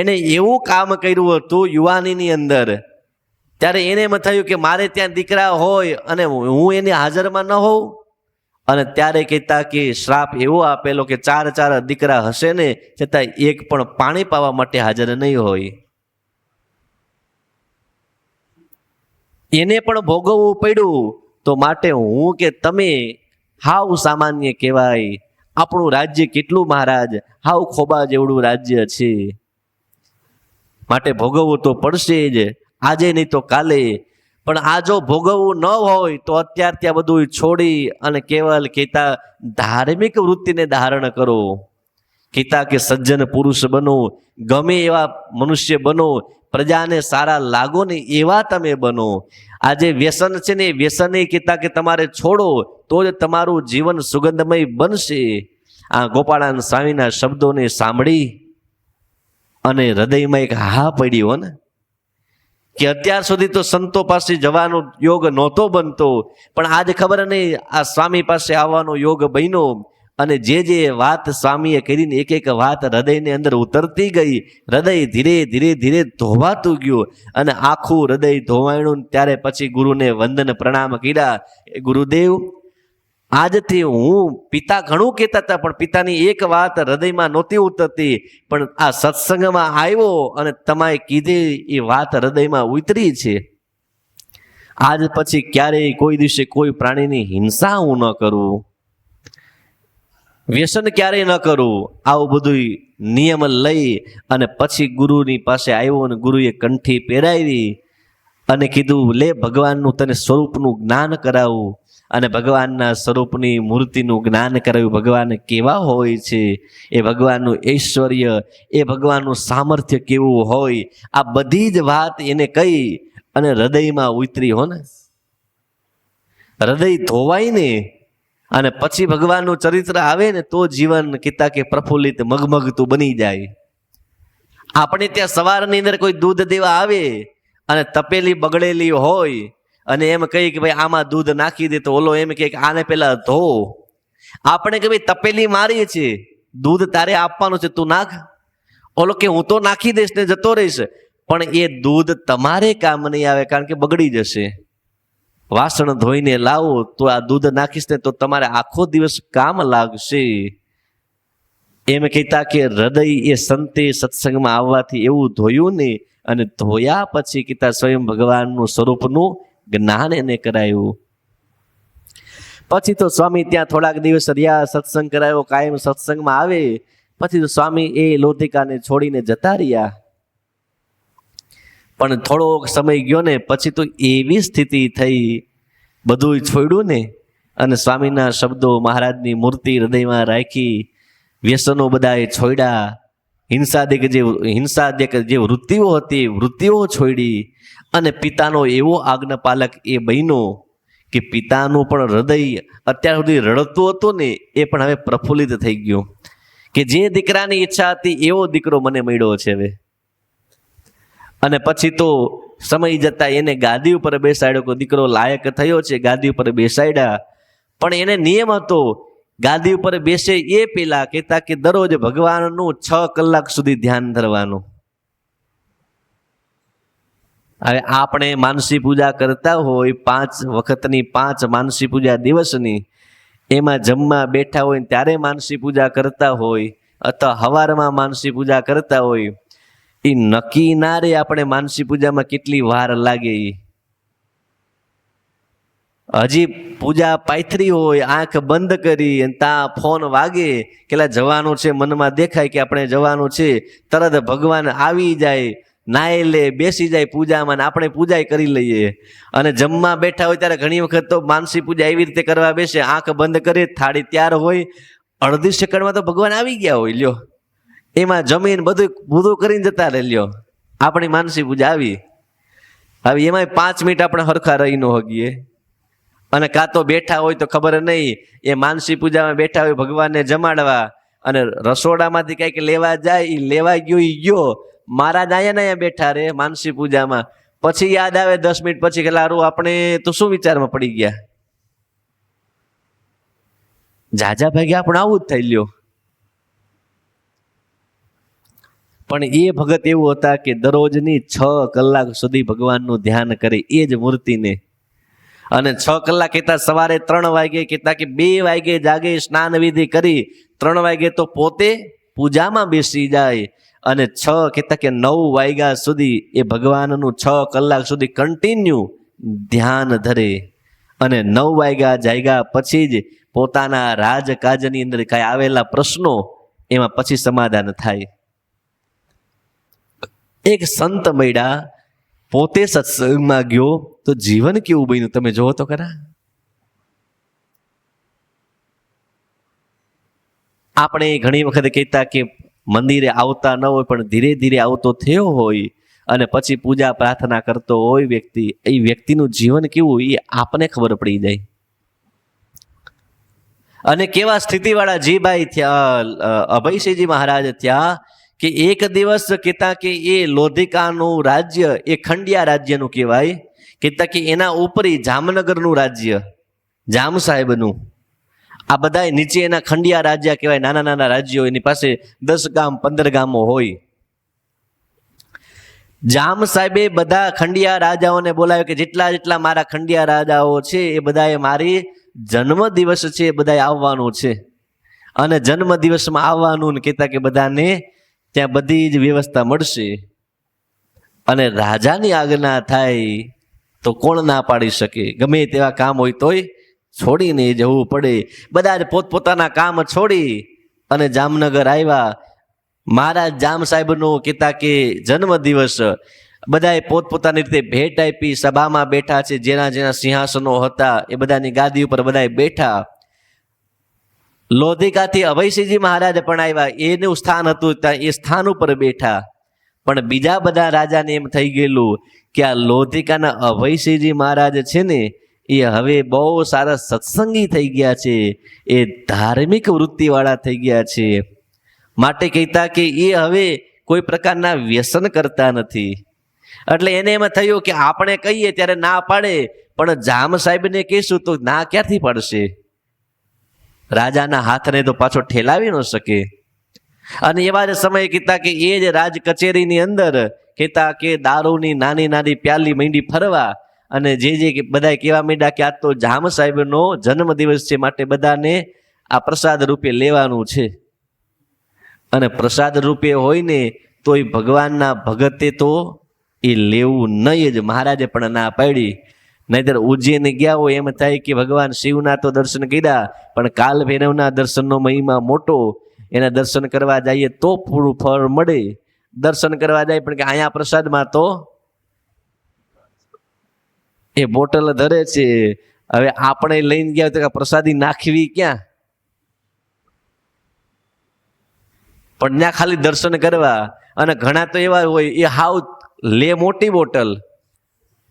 એને એવું કામ કર્યું હતું યુવાનીની અંદર, ત્યારે એને એમ થયું કે મારે ત્યાં દીકરા હોય અને હું એની હાજરમાં ન હોઉં. અને ત્યારે કહેતા કે શ્રાપ એવો આપેલો કે 4 દીકરા હશે ને, છતાં એક પણ પાણી પાવા માટે હાજર નહીં હોય. એને પણ ભોગવવું પડ્યું. તો માટે હું કે તમે હાવ સામાન્ય કહેવાય. આપણું રાજ્ય કેટલું મહારાજ, હાવ ખોબા જેવડું રાજ્ય છે, માટે ભોગવવું તો પડશે જ, આજે નહીં તો કાલે. પણ આ જો ભોગવવું ન હોય તો અત્યાર ત્યાં બધું છોડી અને કેવલ કહેતા ધાર્મિક વૃત્તિને ધારણ કરો. કહેતા કે સજ્જન પુરુષ બનો, ગમે એવા મનુષ્ય બનો, પ્રજાને સારા લાગો ને એવા તમે બનો. આજે વ્યસન છે ને, વ્યસન એ કહેતા કે તમારે છોડો તો જ તમારું જીવન સુગંધમય બનશે. આ ગોપાળાનંદ સ્વામીના શબ્દોને સાંભળી અને હૃદયમાં એક હા પડ્યો ને, કે અત્યાર સુધી તો સંતો પાસે જવાનો યોગ નહોતો બનતો, પણ આજ ખબર નહીં આ સ્વામી પાસે આવવાનો યોગ બન્યો. અને જે વાત સ્વામીએ કરીને એક વાત હૃદયની અંદર ઉતરતી ગઈ, હૃદય ધીરે ધીરે ધીરે ધોવાતું ગયું. અને આખું હૃદય ધોવાણું. ત્યારે પછી ગુરુને વંદન પ્રણામ કર્યા. ગુરુદેવ, આજથી હું, પિતા ઘણું કહેતા હતા પણ પિતાની એક વાત હૃદયમાં નહોતી ઉતરતી, પણ આ સત્સંગમાં આવ્યો અને તમે કીધી એ વાત હૃદયમાં ઉતરી છે. આજ પછી ક્યારેય કોઈ દિવસે કોઈ પ્રાણીની હિંસા હું ન કરું. વ્યસન ક્યારેય ન કરવું, આવું બધું નિયમ લઈ અને પછી ગુરુની પાસે આવ્યો અને ગુરુએ કંઠી પહેરાવી અને કીધું, લે ભગવાનનું તને સ્વરૂપનું જ્ઞાન કરાવું. અને ભગવાનના સ્વરૂપની મૂર્તિનું જ્ઞાન કરાવ્યું. ભગવાન કેવા હોય છે, એ ભગવાનનું ઐશ્વર્ય, એ ભગવાનનું સામર્થ્ય કેવું હોય, આ બધી જ વાત એને કહી અને હૃદયમાં ઉતરી હો ને, હૃદય ધોવાય ને અને પછી ભગવાનનું ચરિત્ર આવે ને તો જીવન કીતા કે પ્રફુલ્લિત મગમગતું બની જાય. આપણે ત્યાં સવારની અંદર કોઈ દૂધ દેવા આવે અને તપેલી બગડેલી હોય અને એમ કહી કે ભાઈ આમાં દૂધ નાખી દે, તો ઓલો એમ કે આને પેલા ધો. આપણે કે ભાઈ તપેલી મારી છે, દૂધ તારે આપવાનું છે, તું નાખ. ઓલો કે હું તો નાખી દઈશ ને જતો રહીશ, પણ એ દૂધ તમારે કામ નહીં આવે, કારણ કે બગડી જશે. વાસણ ધોઈને લાવો તો આ દૂધ નાખીશ ને તો તમારે આખો દિવસ કામ લાગશે. એમ કહેતા કે હૃદય એ સંતે સત્સંગમાં આવવાથી એવું ધોયું ને, અને ધોયા પછી કીધા સ્વયં ભગવાનનું સ્વરૂપનું જ્ઞાન એને કરાયું. પછી તો સ્વામી ત્યાં થોડાક દિવસ રહ્યા, સત્સંગ કરાયો, કાયમ સત્સંગમાં આવે. પછી તો સ્વામી એ લોધિકાને છોડીને જતા રહ્યા. પણ થોડોક સમય ગયો ને પછી તો એવી સ્થિતિ થઈ, બધું છોડ્યું ને અને સ્વામીના શબ્દો, મહારાજની મૂર્તિ હૃદયમાં રાખી, વ્યસનો બધાએ છોડ્યા, હિંસાદિક જે વૃત્તિઓ હતી વૃત્તિઓ છોડી, અને પિતાનો એવો આજ્ઞાપાલક એ બન્યો કે પિતાનું પણ હૃદય અત્યાર સુધી રડતું હતું ને એ પણ હવે પ્રફુલ્લિત થઈ ગયું કે જે દીકરાની ઈચ્છા હતી એવો દીકરો મને મળ્યો છે હવે. અને પછી તો સમય જતા એને ગાદી ઉપર બેસાડ્યો, કોઈ દીકરો લાયક થયો છે, ગાદી ઉપર બેસાડ્યા. પણ એને નિયમ હતો, ગાદી ઉપર બેસે એ પેલા કહેતા કે દરરોજ ભગવાનનું 6 કલાક સુધી ધ્યાન ધરવાનું. હવે આપણે માનસી પૂજા કરતા હોય 5 વખતની 5 માનસી પૂજા દિવસની, એમાં જમવા બેઠા હોય ત્યારે માનસી પૂજા કરતા હોય, અથવા હવારમાં માનસી પૂજા કરતા હોય, એ નક્કી ના રે આપણે માનસી પૂજામાં કેટલી વાર લાગે. હજી પૂજા પાથરી હોય, આંખ બંધ કરી અને ત્યાં ફોન વાગે કે જવાનું છે, મનમાં દેખાય કે આપણે જવાનું છે, તરત ભગવાન આવી જાય, નાય લે, બેસી જાય પૂજામાં, આપણે પૂજા કરી લઈએ. અને જમવા બેઠા હોય ત્યારે ઘણી વખત તો માનસી પૂજા એવી રીતે કરવા બેસે, આંખ બંધ કરે, થાળી તૈયાર હોય, અડધી સેકન્ડમાં તો ભગવાન આવી ગયા હોય. લ્યો, એમાં જમીન બધું કરીને જતા રહે. લ્યો, આપણી માનસી પૂજા આવી. હવે એમાં 5 મિનિટ આપણે હરખા રહી ન હગીએ. અને કાં તો બેઠા હોય તો ખબર નહીં, એ માનસી પૂજામાં બેઠા હોય ભગવાનને જમાડવા, અને રસોડામાંથી કંઈક લેવા જાય, એ લેવા ગયો, મહારાજ અહીંયા બેઠા રે માનસી પૂજામાં. પછી યાદ આવે 10 મિનિટ પછી કે લારું આપણે તો શું વિચારમાં પડી ગયા. જાજા ભાગે આપણે આવું જ થઈ લ્યો. પણ એ ભગત એવું હતા કે દરરોજની 6 કલાક સુધી ભગવાનનું ધ્યાન કરે, એ જ મૂર્તિને. અને 6 કલાક કહેતા સવારે 3 વાગે, કહેતા કે 2 વાગે જાગે, સ્નાન વિધિ કરી, 3 વાગે તો પોતે પૂજામાં બેસી જાય, અને 6 કહેતા કે 9 વાગ્યા સુધી એ ભગવાનનું 6 કલાક સુધી કન્ટિન્યુ ધ્યાન ધરે. અને 9 વાગ્યા જાગ્યા પછી જ પોતાના રાજકાજની અંદર કાંઈ આવેલા પ્રશ્નો એમાં પછી સમાધાન થાય. એક સંત મળ્યા, પોતે સત્સંગમાં ગયો તો જીવન કેવું બન્યું તમે જોવો તો ખરા. આપણે ઘણી વખત કહેતા કે મંદિરે આવતા ન હોય પણ ધીરે ધીરે આવતો થયો હોય અને પછી પૂજા પ્રાર્થના કરતો હોય વ્યક્તિ, એ વ્યક્તિનું જીવન કેવું એ આપને ખબર પડી જાય. અને કેવા સ્થિતિવાળા જીભાઈ થયા, અભયસિંહજી મહારાજ થયા કે એક દિવસ કહેતા કે એ લોધિકાનું રાજ્ય એ ખંડિયા રાજ્યનું કહેવાય, કહેતા કે એના ઉપરી જામનગરનું રાજ્ય, જામ સાહેબનું, આ બધા નીચે એના ખંડિયા રાજ્ય કહેવાય, નાના નાના રાજ્યો, એની પાસે 10 ગામ 15 ગામો હોય. જામ સાહેબે બધા ખંડિયા રાજાઓને બોલાવ્યો કે જેટલા જેટલા મારા ખંડિયા રાજાઓ છે એ બધાએ મારી જન્મ દિવસ છે એ બધાએ આવવાનું છે, અને જન્મ દિવસમાં આવવાનું ને કહેતા કે બધાને ત્યાં બધી જ વ્યવસ્થા મળશે. અને રાજાની આજ્ઞા થાય તો કોણ ના પાડી શકે, ગમે તેવા કામ હોય તોય છોડીને જવું પડે. બધા જ પોતપોતાના કામ છોડી અને જામનગર આવ્યા. મહારાજ જામ સાહેબનો કહેતા કે જન્મદિવસ, બધાએ પોતપોતાની રીતે ભેટ આપી. સભામાં બેઠા છે, જેના જેના સિંહાસનો હતા એ બધાની ગાદી ઉપર બધાએ બેઠા. લોધિકાથી અભયસિંહજી મહારાજ પણ આવ્યા, એનું સ્થાન હતું ત્યાં એ સ્થાન ઉપર બેઠા. પણ બીજા બધા રાજાને એમ થઈ ગયેલું કે આ લોધિકાના અભયસિંહજી મહારાજ છે ને એ હવે બહુ સારા સત્સંગી થઈ ગયા છે, એ ધાર્મિક વૃત્તિવાળા થઈ ગયા છે, માટે કહેતા કે એ હવે કોઈ પ્રકારના વ્યસન કરતા નથી. એટલે એને એમ થયું કે આપણે કહીએ ત્યારે ના પાડે, પણ જામ સાહેબને કહીશું તો ના ક્યાંથી પડશે? રાજાના હાથને તો પાછો ઠેલાવી ન શકે. અને એવા જ સમયે કહેતા કે એ જ રાજ કચેરીની અંદર કહેતા કે દારૂની નાની નાની પ્યાલી માંડી ફરવા. અને જે બધા કહેવા માંડ્યા કે આજ તો જામ સાહેબનો જન્મદિવસ છે, માટે બધાને આ પ્રસાદ રૂપે લેવાનું છે. અને પ્રસાદ રૂપે હોય ને તો એ ભગવાનના ભગતે તો એ લેવું નહીં જ. મહારાજે પણ ના પાડી. નહીતર ઉજ્જૈન ગયા હોય એમ થાય કે ભગવાન શિવના તો દર્શન કર્યા, પણ કાલ ભૈરવના દર્શનનો મહિમા મોટો, એના દર્શન કરવા જઈએ તો પૂરું ફળ મળે. દર્શન કરવા જાય પણ કે અહીંયા પ્રસાદમાં તો એ બોટલ ધરે છે. હવે આપણે લઈને ગયા તો પ્રસાદી નાખવી ક્યાં? પણ ત્યાં ખાલી દર્શન કરવા. અને ઘણા તો એવા હોય એ હાવ લે મોટી બોટલ,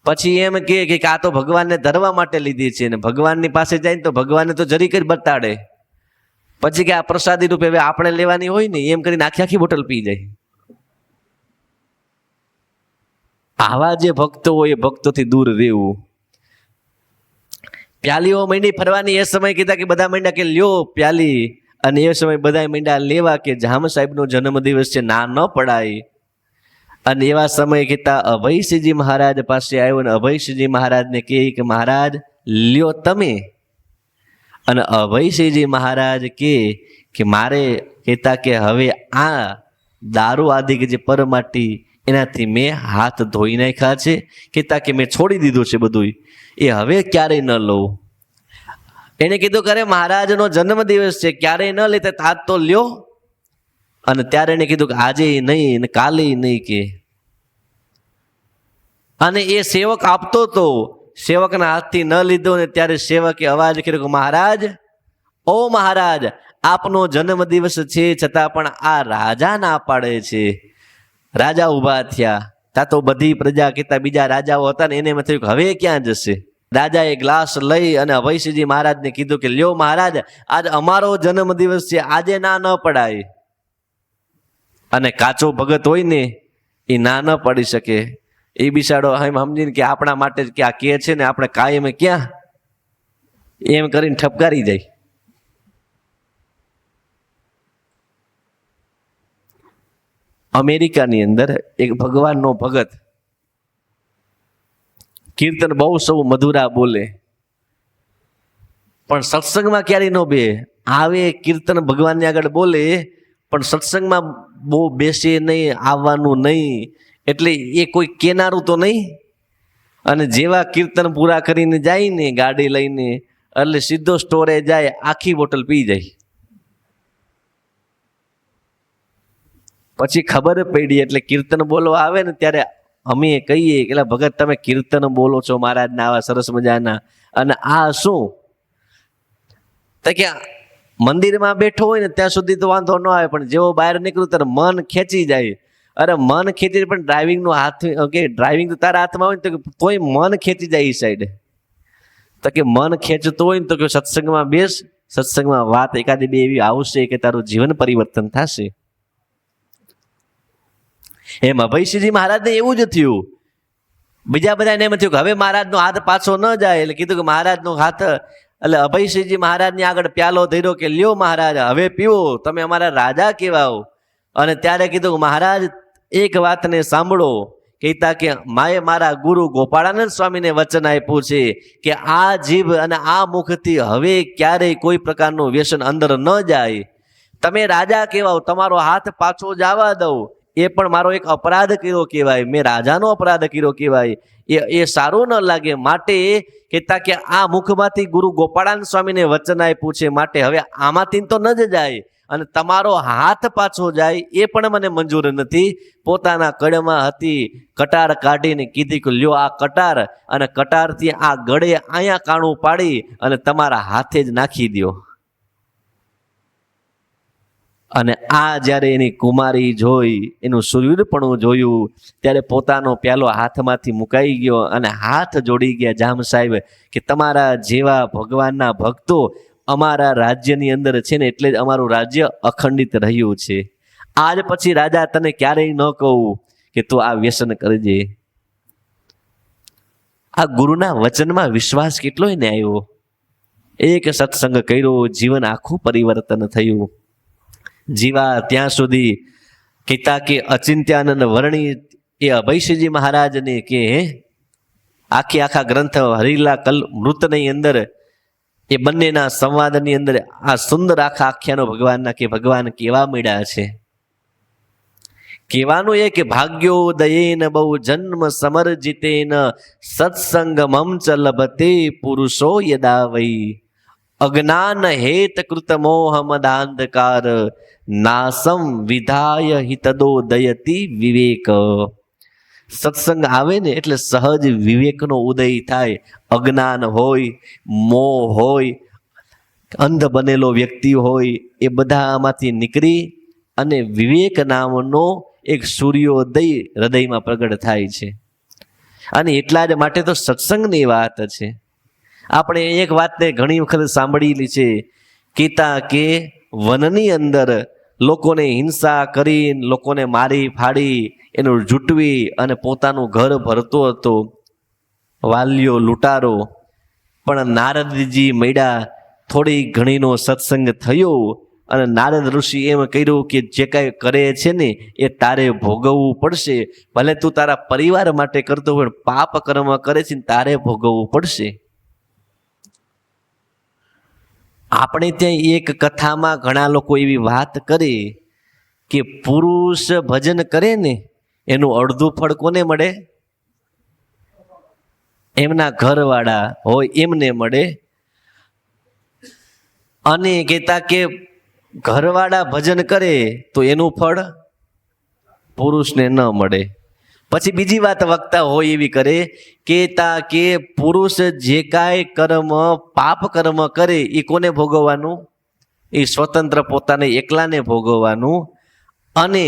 પછી એમ કે આ તો ભગવાનને ધરવા માટે લીધી છે, ને ભગવાનની પાસે જાય ને તો ભગવાનને તો જરીક જ બતાડે. પછી કે આ પ્રસાદી રૂપે હવે આપણે લેવાની હોય ને એમ કરીને આખી આખી બોટલ પી જાય. આવા જે ભક્તો હોય એ ભક્તોથી દૂર રહેવું. પ્યાલીઓ માંડી ફરવાની. એ સમય કીધા કે બધા માંડ્યા કે લ્યો પ્યાલી, અને એ સમય બધા માંડ્યા લેવા કે જામ સાહેબનો જન્મદિવસ છે, ના ન પડાય. અને એવા સમય કહેતા અભયસિંહજી મહારાજ પાસે આવ્યો ને અભયસિંહજી મહારાજને કહે કે મહારાજ લ્યો તમે. અને અભયસિંહજી મહારાજ કે મારે કહેતા કે હવે આ દારૂ આદિ કે જે પરમાટી એનાથી મેં હાથ ધોઈ નાખ્યા છે, કહેતા કે મેં છોડી દીધું છે બધું, એ હવે ક્યારેય ન લઉં. એને કીધું કે અરે મહારાજનો જન્મદિવસ છે, ક્યારેય ન લેતા આજ તો લ્યો. અને ત્યારે એને કીધું કે આજે નહીં ને કાલે નહીં કે. અને એ સેવક આપતો તો, સેવકના હાથથી ન લીધો ને ત્યારે સેવકે અવાજ કર્યો કે મહારાજ, ઓ મહારાજ, આપનો જન્મદિવસ છે છતાં પણ આ રાજા ના પાડે છે. રાજા ઊભા થયા. ત્યાં તો બધી પ્રજા કહેતા બીજા રાજાઓ હતા ને એને એમ થયું કે હવે ક્યાં જશે. રાજાએ ગ્લાસ લઈ અને અભયસિંહજી મહારાજને કીધું કે લ્યો મહારાજ, આજ અમારો જન્મદિવસ છે, આજે ના ન પડાય. અને કાચો ભગત હોય ને એ ના ન પડી શકે. એ બિચારો એમ સમજીને કે આપણા માટે કે આ કે છે ને આપણે કાયમ ક્યાં, એમ કરીને ઠપકારી જાય. અમેરિકાની અંદર એક ભગવાનનો ભગત કીર્તન બહુ સૌ મધુરા બોલે, પણ સત્સંગમાં ક્યારેય ન બે આવે. કીર્તન ભગવાનની આગળ બોલે પણ સત્સંગમાં બહુ બેસે નહીં, આવવાનું નહીં. એટલે એ કોઈ કેનારું તો નહીં. અને જેવા કીર્તન પૂરા કરીને જાય ને ગાડી લઈને, એટલે સીધો સ્ટોરે જાય, આખી બોટલ પી જાય. પછી ખબર પડી, એટલે કીર્તન બોલવા આવે ને ત્યારે અમે કહીએ કે ભગત તમે કીર્તન બોલો છો મહારાજના આવા સરસ મજાના, અને આ શું? તો કે મંદિરમાં બેઠો હોય ને ત્યાં સુધી તો વાંધો ન આવે, પણ જેવો બહાર નીકળું ત્યારે મન ખેંચી જાય. અરે મન ખેંચી પણ ડ્રાઇવિંગનો હાથ, કે ડ્રાઇવિંગ તો તારા હાથમાં હોય ને તો તોય મન ખેંચી જાય એ સાઈડે. તો કે મન ખેંચતો હોય ને તો કે સત્સંગમાં બેસ, સત્સંગમાં વાત એકાદી બે એવી આવશે કે તારું જીવન પરિવર્તન થશે. એમ અભયસિંહજી મહારાજને એવું જ થયું. બીજા બધાને એમ થયું કે હવે મહારાજનો હાથ પાછો ન જાય, એટલે કીધું કે મહારાજનો હાથ, એટલે અભયસિંહજી મહારાજની આગળ પ્યાલો ધર્યો કે લ્યો મહારાજ હવે પીવો, તમે અમારા રાજા કહેવાઓ. અને ત્યારે કીધું કે મહારાજ એક વાતને સાંભળો. કહેતા કે માએ મારા ગુરુ ગોપાળાનંદ સ્વામીને વચન આપ્યું છે કે આ જીભ અને આ મુખથી હવે ક્યારેય કોઈ પ્રકારનું વ્યસન અંદર ન જાય. તમે રાજા કહેવાઓ, તમારો હાથ પાછો જવા દઉં એ પણ મારો એક અપરાધ કર્યો કહેવાય, મેં રાજાનો અપરાધ કર્યો કહેવાય, એ સારું ન લાગે. માટે કહેતા કે આ મુખમાંથી ગુરુ ગોપાળાનંદ સ્વામીને વચન આપ્યું છે, માટે હવે આમાંથી તો ન જ જાય અને તમારો હાથ પાછો જાય એ પણ મને મંજૂર નથી. પોતાના કડમાં હતી કટાર કાઢીને કીધી કે લ્યો આ કટાર, અને કટારથી આ ગળે અહીંયા કાણું પાડી અને તમારા હાથે જ નાખી દો. અને આ જ્યારે એની કુમારી જોઈ, એનું શૂરવીરપણું જોયું, ત્યારે પોતાનો પ્યાલો હાથમાંથી મુકાઈ ગયો અને હાથ જોડી ગયા જામ સાહેબ કે તમારા જેવા ભગવાનના ભક્તો અમારા રાજ્યની અંદર છે ને, એટલે જ અમારું રાજ્ય અખંડિત રહ્યું છે. આજ પછી રાજા તને ક્યારેય ન કહું કે તું આ વ્યસન કરજે. આ ગુરુના વચનમાં વિશ્વાસ કેટલો એને આવ્યો. એક સત્સંગ કર્યો, જીવન આખું પરિવર્તન થયું. જીવા ત્યાં સુધી કહેતા કે અચિંત્યાનંદ વર્ણી એ અભયસિંહજી મહારાજને કે આખા ગ્રંથ હરિલા કલ મૃતની અંદર એ બંનેના સંવાદની અંદર આ સુંદર આખ્યાનો ભગવાનના કે ભગવાન કેવા મળ્યા છે. કહેવાનું એ કે ભાગ્યોદયેન બહુ જન્મ સમર્જિતેન સત્સંગમમ ચ લભતે પુરુષો યદા વૈ અજ્ઞાન હેત કૃત મોહ મદાંધકાર નાસમ વિધાય હિતદો દયતી વિવેક. સત્સંગ આવે ને એટલે સહજ વિવેકનો ઉદય થાય. અજ્ઞાન હોય, મોહ હોય, અંધ બનેલો વ્યક્તિ હોય, એ બધામાંથી નીકળી અને વિવેક નામનો એક સૂર્યોદય હૃદયમાં પ્રગટ થાય છે. અને એટલા જ માટે તો સત્સંગની વાત છે. આપણે એક વાતને ઘણી વખત સાંભળેલી છે, કીતા કે વનની અંદર લોકોને હિંસા કરી, લોકોને મારી ફાડી, એનું જૂટવી અને પોતાનું ઘર ભરતો હતો વાલિયો લૂંટારો. પણ નારદજી મળ્યા, થોડી ઘણીનો સત્સંગ થયો અને નારદ ઋષિ એમ કહ્યું કે જે કાંઈ કરે છે ને એ તારે ભોગવવું પડશે. ભલે તું તારા પરિવાર માટે કરતો હોય, પાપ કર્મ કરે છે તારે ભોગવવું પડશે. આપણે ત્યાં એક કથામાં ઘણા લોકો એવી વાત કરે કે પુરુષ ભજન કરે ને એનું અડધું ફળ કોને મળે? એમના ઘરવાળા હોય એમને મળે. અને કહેતા કે ઘરવાળા ભજન કરે તો એનું ફળ પુરુષને ન મળે. પછી બીજી વાત વક્તા હોય એવી કરે કહેતા કે પુરુષ જે કાંઈ કર્મ પાપ કર્મ કરે એ કોને ભોગવવાનું? એ સ્વતંત્ર પોતાને એકલાને ભોગવવાનું. અને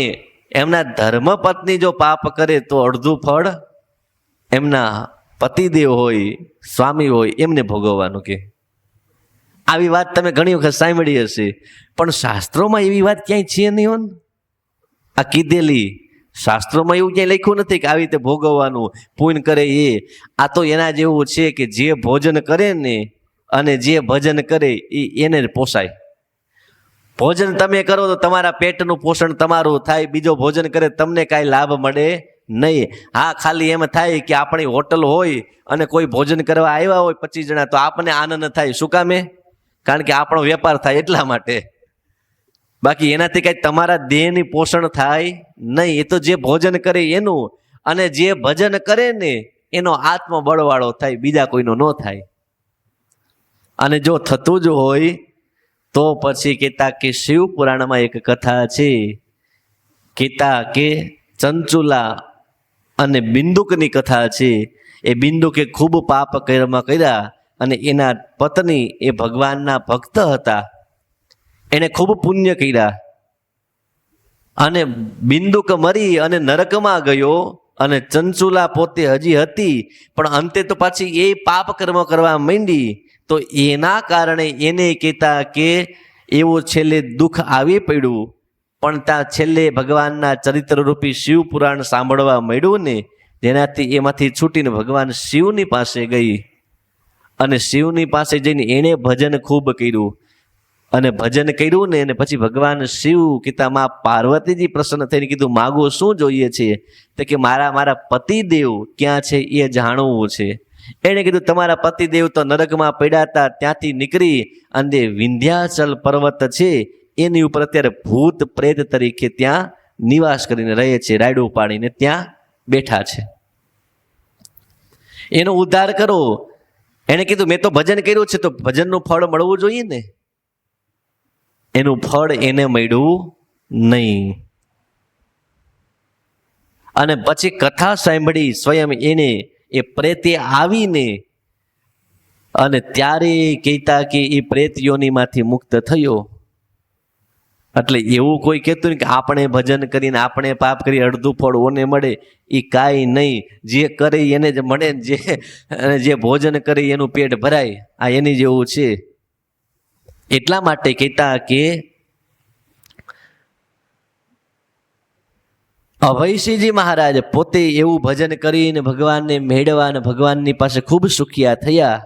એમના ધર્મપત્ની જો પાપ કરે તો અડધું ફળ એમના પતિદેવ હોય, સ્વામી હોય એમને ભોગવવાનું. કે આવી વાત તમે ઘણી વખત સાંભળી હશે, પણ શાસ્ત્રોમાં એવી વાત ક્યાંય છે નહીં હોને. આ કીધેલી શાસ્ત્રોમાં એવું ક્યાંય લખ્યું નથી કે આવી રીતે ભોગવવાનું, પુણ્ય કરે એ. આ તો એના જેવું છે કે જે ભોજન કરે ને અને જે ભજન કરે એને પોસાય. ભોજન તમે કરો તો તમારા પેટનું પોષણ તમારું થાય, બીજો ભોજન કરે તમને કાંઈ લાભ મળે નહીં. હા, ખાલી એમ થાય કે આપણી હોટલ હોય અને કોઈ ભોજન કરવા આવ્યા હોય 25 જણા, તો આપણને આનંદ થાય. શું કામે? કારણ કે આપણો વેપાર થાય એટલા માટે. બાકી એનાથી કાંઈ તમારા દેહની પોષણ થાય નહીં. એ તો જે ભોજન કરે એનું, અને જે ભજન કરે ને એનો આત્મબળવાળો થાય, બીજા કોઈનો ન થાય. અને જો થતું જ હોય તો પછી કહેતા કે શિવ પુરાણમાં એક કથા છે, કહેતા કે ચંચુલા અને બિંદુકની કથા છે. એ બિંદુકે ખૂબ પાપ કર્મ કર્યા અને એના પત્ની એ ભગવાનના ભક્ત હતા, એને ખૂબ પુણ્ય કર્યા. અને બિંદુક મરી અને નરકમાં ગયો અને ચંચુલા પોતે હજી હતી, પણ અંતે તો પાછી એ પાપ કર્મ કરવા માંડી. તો એના કારણે એને કહેતા કે એવું છેલ્લે દુઃખ આવી પડ્યું. પણ ત્યાં છેલ્લે ભગવાનના ચરિત્રરૂપી શિવ પુરાણ સાંભળવા મળ્યું ને, જેનાથી એમાંથી છૂટીને ભગવાન શિવની પાસે ગઈ. અને શિવની પાસે જઈને એણે ભજન ખૂબ કર્યું. અને ભજન કર્યું ને, અને પછી ભગવાન શિવ કીધા માં પાર્વતીજી પ્રસન્ન થઈને કીધું માગો શું જોઈએ છે? તો કે મારા પતિદેવ ક્યાં છે એ જાણવું છે. એણે કીધું તમારા પતિદેવ તો નરકમાં પડ્યા હતા, ત્યાંથી નીકળી અને વિંધ્યાચલ પર્વત છે એની ઉપર અત્યારે ભૂત પ્રેત તરીકે ત્યાં નિવાસ કરીને રહે છે, રાયડું પાડીને ત્યાં બેઠા છે. એનો ઉદ્ધાર કરો. એને કીધું મેં તો ભજન કર્યું છે, તો ભજનનું ફળ મળવું જોઈએ ને. એનું ફળ એને મળ્યું નહીં. અને પછી કથા સાંભળી સ્વયં એને એ પ્રેતે આવીને અને ત્યારે કહેતા કે એ પ્રેત યોનિમાંથી મુક્ત થયો. એટલે એવું કોઈ કહેતું નહીં કે આપણે ભજન કરીને આપણે પાપ કરી અડધું ફળ ઓને મળે, એ કાંઈ નહીં. જે કરે એને જ મળે, જે ભોજન કરે એનું પેટ ભરાય, આ એની જેવું છે. એટલા માટે કહેતા કે અભયસિંહજી મહારાજ પોતે એવું ભજન કરીને ભગવાનને મેળવા અને ભગવાનની પાસે ખૂબ સુખિયા થયા,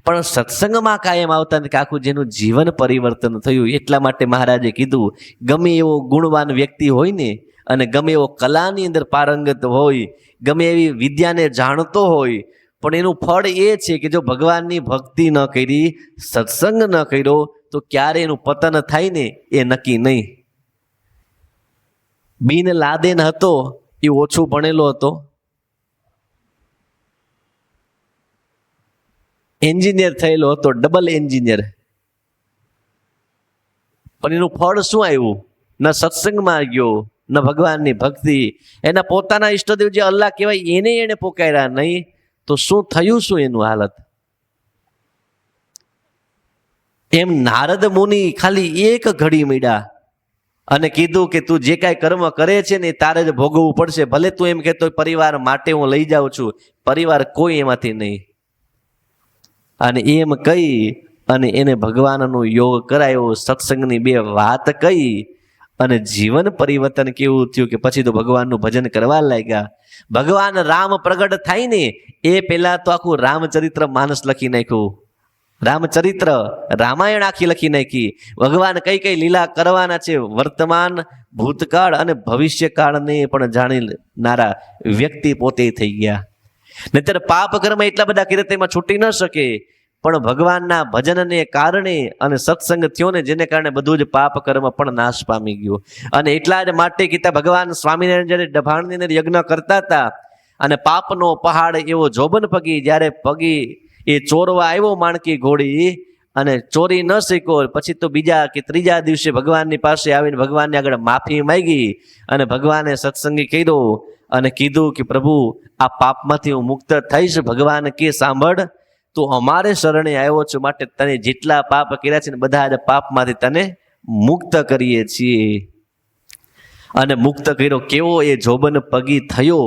પણ સત્સંગમાં કાયમ આવતા નથી, આખું જેનું જીવન પરિવર્તન થયું. એટલા માટે મહારાજે કીધું ગમે એવો ગુણવાન વ્યક્તિ હોય ને, અને ગમે એવો કલાની અંદર પારંગત હોય, ગમે એવી વિદ્યાને જાણતો હોય, પણ એનું ફળ એ છે કે જો ભગવાનની ભક્તિ ન કરી, સત્સંગ ન કર્યો, તો ક્યારે એનું પતન થાય ને એ નક્કી નહીં. બિન લાદેન હતો, એ ઓછું ભણેલો હતો, એન્જિનિયર થયેલો હતો, ડબલ એન્જિનિયર, પણ એનું ફળ શું આવ્યું? ન સત્સંગમાં ગયો, ન ભગવાનની ભક્તિ. એના પોતાના ઈષ્ટદેવ જે અલ્લાહ કહેવાય એને પોકાર્યા નહીં, તો શું થયું? શું એનું હાલત? એમ નારદ મુનિ ખાલી એક ઘડી મળ્યા અને કીધું કે તું જે કાંઈ કર્મ કરે છે ને તારે જ ભોગવવું પડશે. ભલે તું એમ કહેતો પરિવાર માટે હું લઈ જાઉં છું, પરિવાર કોઈ એમાંથી નહીં. અને એમ કહી અને એને ભગવાનનો યોગ કરાયો, સત્સંગની બે વાત કહી, અને જીવન પરિવર્તન કેવું થયું કે પછી તો ભગવાનનું ભજન કરવા લાગ્યા. ભગવાન રામ પ્રગટ થાય ને એ પહેલા તો આખું રામચરિત્ર માનસ લખી નાખ્યું. રામચરિત્ર રામાયણ આખી લખી નાખી. ભગવાન કઈ કઈ લીલા કરવાના છે, વર્તમાન, ભૂતકાળ અને ભવિષ્યકાળને પણ જાણનારા વ્યક્તિ પોતે થઈ ગયા. નહીતર પાપ કર્મ એટલા બધા કર્યા તેમાં છૂટી ન શકે, પણ ભગવાનના ભજનને કારણે અને સત્સંગ થયો ને જેને કારણે બધું જ પાપ કર્મ પણ નાશ પામી ગયું. અને એટલા જ માટે કીધા ભગવાન સ્વામિનારાયણ જ્યારે ડભાણની અંદર યજ્ઞ કરતા હતા અને પાપનો પહાડ એવો જોબન પગી, જ્યારે પગી એ ચોરવા આવ્યો માણકી ઘોડી અને ચોરી ન શીખ્યો, પછી તો બીજા કે ત્રીજા દિવસે ભગવાનની પાસે આવીને ભગવાનની આગળ માફી માંગી અને ભગવાને સત્સંગી કર્યો અને કીધું કે પ્રભુ આ પાપમાંથી હું મુક્ત થઈશ. ભગવાન કે સાંભળ, તું અમારે શરણે આવ્યો છો, માટે તને જેટલા પાપ કર્યા છે ને બધા જ પાપમાંથી તને મુક્ત કરીએ છીએ. અને મુક્ત કર્યો કેવો એ જોબન પગી થયો,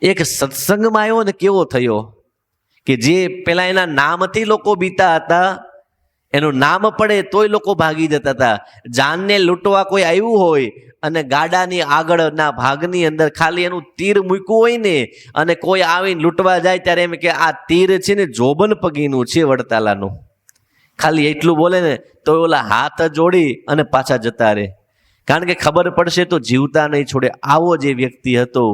એક સત્સંગમાં આવ્યો ને કેવો થયો કે જે પેલા એના નામથી લોકો બીતા હતા, એનું નામ પડે તોય લોકો ભાગી જતા હતા. જાનને લૂંટવા કોઈ આવ્યું હોય અને ગાડાની આગળના ભાગની અંદર ખાલી એનું તીર મૂક્યું હોય ને, અને કોઈ આવીને લૂંટવા જાય ત્યારે એમ કે આ તીર છે ને જોબન પગીનું છે, વડતાલાનું. ખાલી એટલું બોલે ને તો ઓલા હાથ જોડી અને પાછા જતા રહે, કારણ કે ખબર પડશે તો જીવતા નહીં છોડે. આવો જે વ્યક્તિ હતો,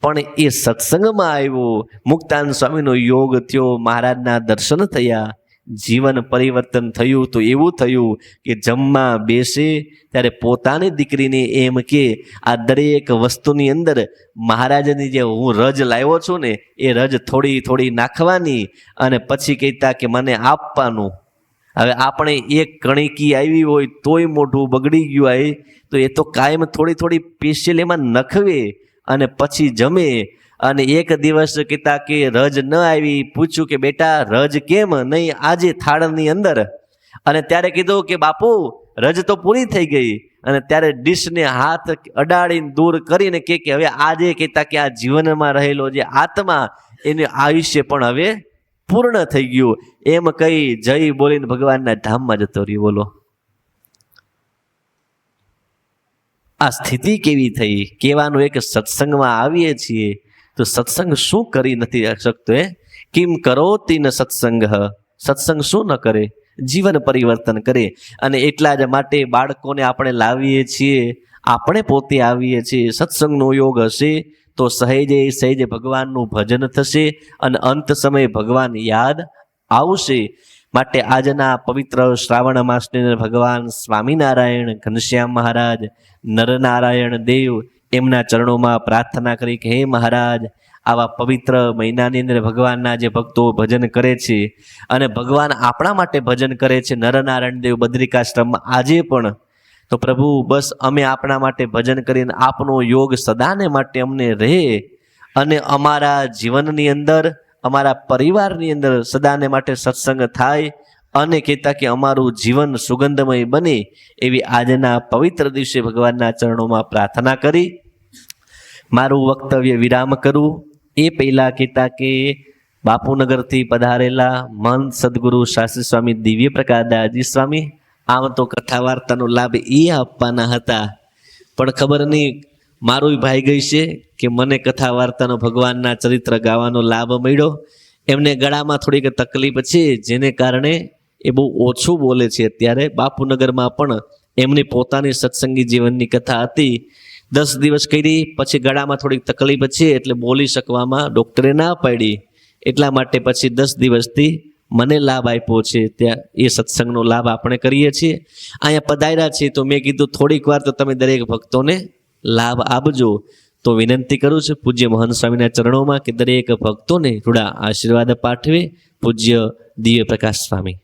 પણ એ સત્સંગમાં આવ્યો, મુક્તાનંદ સ્વામીનો યોગ થયો, મહારાજના દર્શન થયા, જીવન પરિવર્તન થયું. તો એવું થયું કે જમવા બેસે ત્યારે પોતાની દીકરીને એમ કે આ દરેક વસ્તુની અંદર મહારાજની જે હું રજ લાવ્યો છું ને એ રજ થોડી થોડી નાખવાની અને પછી કહેતા કે મને આપવાનું. હવે આપણે એક કણીકી આવી હોય તોય મોઢું બગડી ગયું હોય તો એ તો કાયમ થોડી થોડી સ્પેશિયલ એમાં નખવે અને પછી જમે. અને એક દિવસ કહેતા કે રજ ન આવી, પૂછ્યું કે બેટા રજ કેમ નહીં આજે થાળની અંદર? અને ત્યારે કીધું કે બાપુ રજ તો પૂરી થઈ ગઈ. અને ત્યારે ડીશને હાથ અડાડીને દૂર કરીને કે હવે આજે કહેતા કે આ જીવનમાં રહેલો જે આત્મા એનું આયુષ્ય પણ હવે પૂર્ણ થઈ ગયું. એમ કહી જય બોલીને ભગવાનના ધામમાં જતો રહ્યો. બોલો આ સ્થિતિ કેવી થઈ? કહેવાનું એક સત્સંગમાં આવીએ છીએ તો સત્સંગ શું કરી નથી શકતો? કિમ કરોતિ ન સત્સંગ, સત્સંગ શું ન કરે? જીવન પરિવર્તન કરે. અને એટલા જ માટે બાળકોને આપણે લાવીએ છીએ, આપણે પોતે આવીએ છીએ. સત્સંગનો યોગ હશે તો સહેજે સહેજે ભગવાનનું ભજન થશે અને અંત સમયે ભગવાન યાદ આવશે. માટે આજના પવિત્ર શ્રાવણ માસની અંદર ભગવાન સ્વામિનારાયણ ઘનશ્યામ મહારાજ નરનારાયણ દેવ એમના ચરણોમાં પ્રાર્થના કરી કે હે મહારાજ, આવા પવિત્ર મહિનાની અંદર ભગવાનના જે ભક્તો ભજન કરે છે અને ભગવાન આપણા માટે ભજન કરે છે નરનારાયણ દેવ બદ્રિકાશ્રમમાં આજે પણ, તો પ્રભુ બસ અમે આપણા માટે ભજન કરીને આપનો યોગ સદાને માટે અમને રહે અને અમારા જીવનની અંદર અમારા પરિવારની અંદર સદાને માટે સત્સંગ થાય અને કહેતા કે અમારું જીવન સુગંધમય બને એવી આજના પવિત્ર દિવસે ભગવાનના ચરણોમાં પ્રાર્થના કરી મારું વક્તવ્ય વિરામ કરું. એ પહેલાં કહેતા કે બાપુનગરથી પધારેલા મહંત સદગુરુ શાસ્ત્રી સ્વામી દિવ્ય પ્રકાશ દાસજી સ્વામી આમ તો કથા વાર્તાનો લાભ એ આપવાના હતા, પણ ખબર નહીં મારું ભાઈ ગઈ છે કે મને કથા વાર્તાનો ભગવાનના ચરિત્ર ગાવાનો લાભ મળ્યો. એમને ગળામાં થોડીક તકલીફ છે જેને કારણે એ બહુ ઓછું બોલે છે. અત્યારે બાપુનગરમાં પણ એમની પોતાની સત્સંગી જીવનની કથા હતી, 10 દિવસ કરી પછી ગળામાં થોડીક તકલીફ છે એટલે બોલી શકવામાં ડૉક્ટરે ના પાડી, એટલા માટે પછી 10 દિવસથી મને લાભ આપ્યો છે. ત્યાં એ સત્સંગનો લાભ આપણે કરીએ છીએ. અહીંયા પધાર્યા છીએ તો મેં કીધું થોડીક વાર તો તમે દરેક ભક્તોને લાભ આપજો. તો વિનંતી કરું છું પૂજ્ય મહંત સ્વામીના ચરણોમાં કે દરેક ભક્તોને થોડા આશીર્વાદ પાઠવે. પૂજ્ય દિવ્ય પ્રકાશ સ્વામી.